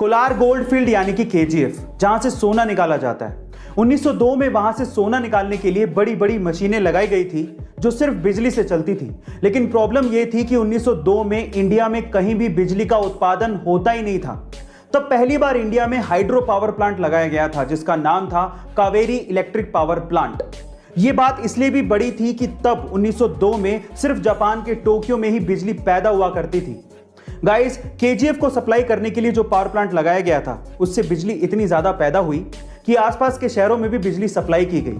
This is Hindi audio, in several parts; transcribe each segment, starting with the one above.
कोलार गोल्ड फील्ड यानी कि केजीएफ, जहां से सोना निकाला जाता है। 1902 में वहां से सोना निकालने के लिए बड़ी बड़ी मशीनें लगाई गई थी जो सिर्फ बिजली से चलती थी। लेकिन प्रॉब्लम यह थी कि 1902 में इंडिया में कहीं भी बिजली का उत्पादन होता ही नहीं था। तब पहली बार इंडिया में हाइड्रो पावर प्लांट लगाया गया था जिसका नाम था कावेरी इलेक्ट्रिक पावर प्लांट। यह बात इसलिए भी बड़ी थी कि तब 1902 में सिर्फ जापान के टोक्यो में ही बिजली पैदा हुआ करती थी। गाइस, केजीएफ को सप्लाई करने के लिए जो पावर प्लांट लगाया गया था उससे बिजली इतनी ज्यादा पैदा हुई कि आसपास के शहरों में भी बिजली सप्लाई की गई।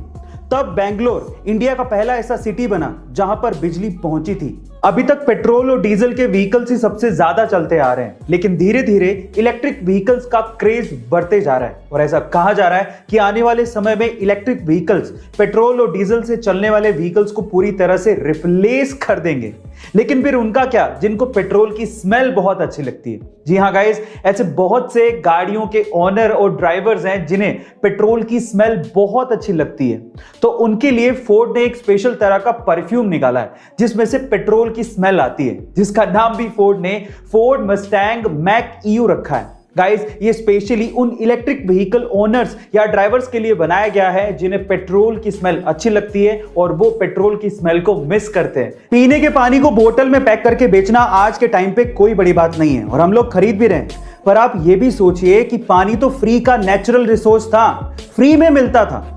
तब बेंगलोर इंडिया का पहला ऐसा सिटी बना जहां पर बिजली पहुंची थी। अभी तक पेट्रोल और डीजल के व्हीकल्स ही सबसे ज्यादा चलते आ रहे हैं, लेकिन धीरे धीरे इलेक्ट्रिक व्हीकल्स का क्रेज बढ़ते जा रहा है और ऐसा कहा जा रहा है कि आने वाले समय में इलेक्ट्रिक व्हीकल्स पेट्रोल और डीजल से चलने वाले व्हीकल्स को पूरी तरह से रिप्लेस कर देंगे। लेकिन फिर उनका क्या, जिनको पेट्रोल की स्मेल बहुत अच्छी लगती है। जी हाँ गाइस, ऐसे बहुत से गाड़ियों के ओनर और ड्राइवर्स हैं जिन्हें पेट्रोल की स्मेल बहुत अच्छी लगती है। तो उनके लिए फोर्ड ने एक स्पेशल तरह का परफ्यूम निकाला है जिसमें से पेट्रोल की स्मेल आती है, जिसका नाम भी फोर्ड ने फोर्ड मस्टैंग मैक ईयू रखा है। गाइस, ये स्पेशली उन इलेक्ट्रिक व्हीकल ओनर्स या ड्राइवर्स के लिए बनाया गया है जिन्हें पेट्रोल की स्मेल अच्छी लगती है और वो पेट्रोल की स्मेल को मिस करते हैं। पीने के पानी को बोतल में पैक करके बेचना आज के टाइम पे कोई बड़ी बात नहीं है और हम लोग खरीद भी रहे हैं। पर आप ये भी सोचिए कि पानी तो फ्री का नेचुरल रिसोर्स था, फ्री में मिलता था।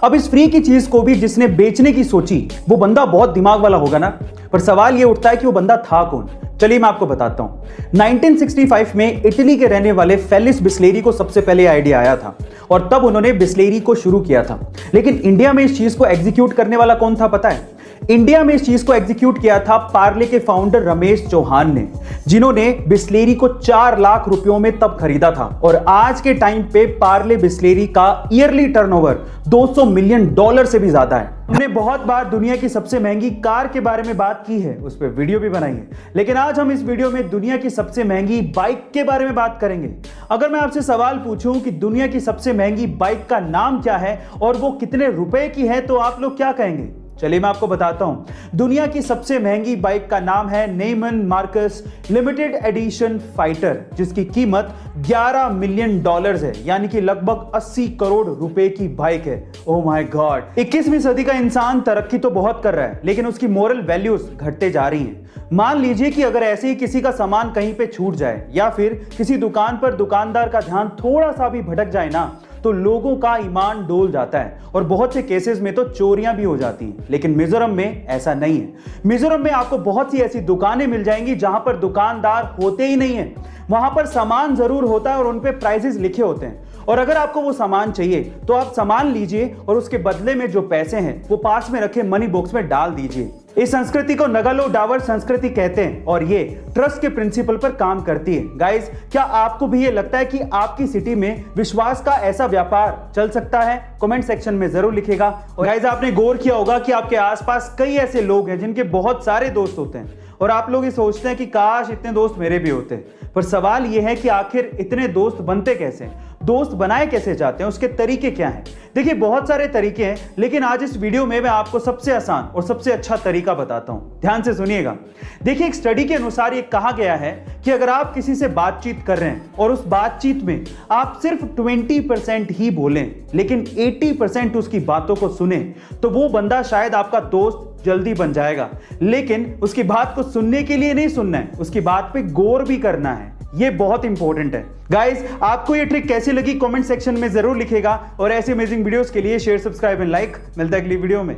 अब इस फ्री की चीज को भी जिसने बेचने की सोची वो बंदा बहुत दिमाग वाला होगा ना। पर सवाल ये उठता है कि वो बंदा था कौन। चलिए मैं आपको बताता हूं। 1965 में इटली के रहने वाले फेलिस बिस्लेरी को सबसे पहले आइडिया आया था और तब उन्होंने बिस्लेरी को शुरू किया था। लेकिन इंडिया में इस चीज को एग्जीक्यूट करने वाला कौन था पता है? इंडिया में इस चीज को एग्जीक्यूट किया था पार्ले के फाउंडर रमेश चौहान ने, जिन्होंने बिस्लेरी को 4 लाख रुपयों में तब खरीदा था। और आज के टाइम पे पार्ले बिस्लेरी का ईयरली टर्नओवर $200 मिलियन से भी ज्यादा है। हमने बहुत बार दुनिया की सबसे महंगी कार के बारे में बात की है, उस पर वीडियो भी बनाई है, लेकिन आज हम इस वीडियो में दुनिया की सबसे महंगी बाइक के बारे में बात करेंगे। अगर मैं आपसे सवाल पूछूं कि दुनिया की सबसे महंगी बाइक का नाम क्या है और वो कितने रुपए की है, तो आप लोग क्या कहेंगे? चलिए मैं आपको बताता हूं। दुनिया की सबसे महंगी बाइक का नाम है Neyman Marcus limited edition fighter, जिसकी कीमत $11 मिलियन है, यानी कि लगभग 80 करोड़ रुपए की बाइक है। Oh my God. 21वीं सदी का इंसान तरक्की तो बहुत कर रहा है, लेकिन उसकी मोरल वैल्यूज घटते जा रही हैं। मान लीजिए कि अगर ऐसे ही किसी का सामान कहीं पे छूट जाए या फिर किसी दुकान पर दुकानदार का ध्यान थोड़ा सा भी भटक जाए ना, तो लोगों का ईमान डोल जाता है और बहुत से केसेस में तो चोरियां भी हो जाती हैं। लेकिन मिजोरम में ऐसा नहीं है। मिजोरम में आपको बहुत सी ऐसी दुकानें मिल जाएंगी जहां पर दुकानदार होते ही नहीं है। वहां पर सामान जरूर होता है और उन पे प्राइसेस लिखे होते हैं, और अगर आपको वो सामान चाहिए तो आप सामान लीजिए और उसके बदले में जो पैसे हैं वो पास में रखे मनी बॉक्स में डाल दीजिए। इस संस्कृति को नगालो डावर संस्कृति कहते हैं और ये ट्रस्ट के प्रिंसिपल पर काम करती है। गाइस, क्या आपको भी ये लगता है कि आपकी सिटी में विश्वास का ऐसा व्यापार चल सकता है? कमेंट सेक्शन में जरूर लिखेगा। और गाइस, आपने गौर किया होगा कि आपके आसपास कई ऐसे लोग हैं जिनके बहुत सारे दोस्त होते हैं और आप लोग ये सोचते हैं कि काश इतने दोस्त मेरे भी होते। पर सवाल यह है कि आखिर इतने दोस्त बनते कैसे, दोस्त बनाए कैसे जाते हैं, उसके तरीके क्या हैं? देखिए, बहुत सारे तरीके हैं, लेकिन आज इस वीडियो में मैं आपको सबसे आसान और सबसे अच्छा तरीका बताता हूं। ध्यान से सुनिएगा। देखिए, एक स्टडी के अनुसार ये कहा गया है कि अगर आप किसी से बातचीत कर रहे हैं और उस बातचीत में आप सिर्फ 20% ही बोलें लेकिन 80% उसकी बातों को सुने, तो वो बंदा शायद आपका दोस्त जल्दी बन जाएगा। लेकिन उसकी बात को सुनने के लिए नहीं सुनना है, उसकी बात पे गौर भी करना है। ये बहुत इंपॉर्टेंट है। गाइस, आपको ये ट्रिक कैसी लगी कमेंट सेक्शन में जरूर लिखेगा और ऐसे अमेजिंग वीडियोस के लिए शेयर, सब्सक्राइब एंड लाइक। मिलता है अगली वीडियो में।